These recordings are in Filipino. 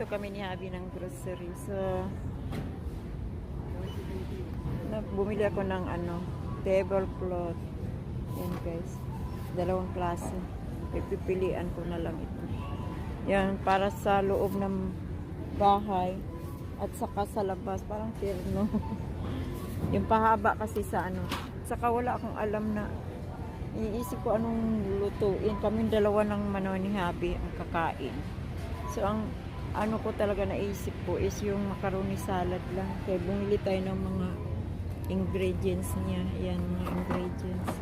dito kami ni Habi ng grocery. So, bumili ako ng tablecloth. Yan guys. Dalawang klase. Pipilian ko na lang ito. Yan, para sa loob ng bahay. At saka sa labas. Parang terno. Yung pahaba kasi sa Saka wala akong alam na iniisip ko anong lutuin. Kaming dalawa ng ni Habi ang kakain. So, ang ko talaga naisip ko is yung macaroni salad lang. Kaya bumili tayo ng mga ingredients niya. Ayan, mga ingredients.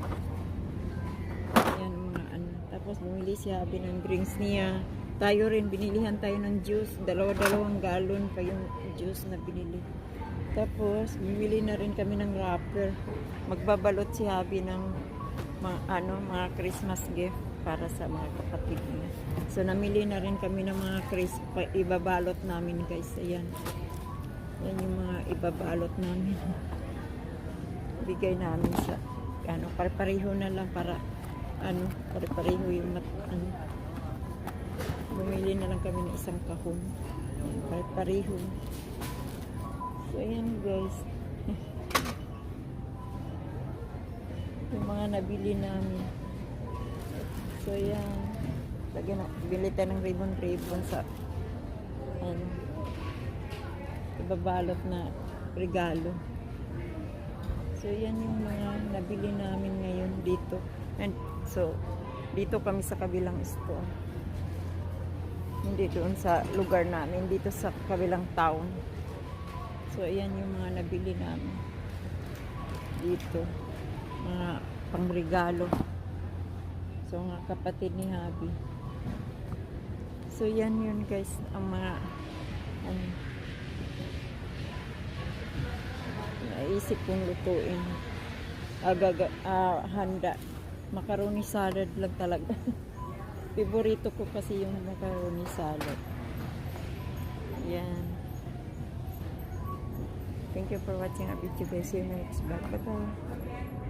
Ayan, mga Tapos, bumili si Habi ng drinks niya. Tayo rin, binilihan tayo ng juice. Dalawa-dalawang galon pa yung juice na binili. Tapos, bumili na rin kami ng wrapper. Magbabalot si Habi ng mga Christmas gift para sa mga kapatid niya. So, namili na rin kami ng mga ibabalot namin, guys. Ayan. Yan yung mga ibabalot namin. Bigay namin sa, pare-pareho na lang para, pare-pareho yung, bumili na lang kami ng isang kahon. Pare-pareho. So, ayan, guys. Yung mga nabili namin. So, yan. Bili tayo ng ribbon sa ibabalot na regalo. So, yan yung mga nabili namin ngayon dito. And, so, dito kami sa kabilang store. Hindi doon sa lugar namin. Dito sa kabilang town. So, ayan yung mga nabili namin. Dito. Mga pangregalo. So, mga kapatid ni Habi. So, yan yun guys. Ang mga naisip kong lutuin. Handa. Macaroni salad lang talaga. Favorito ko kasi yung macaroni salad. Yan. Thank you for watching our video guys. See you next vlog. Bye-bye.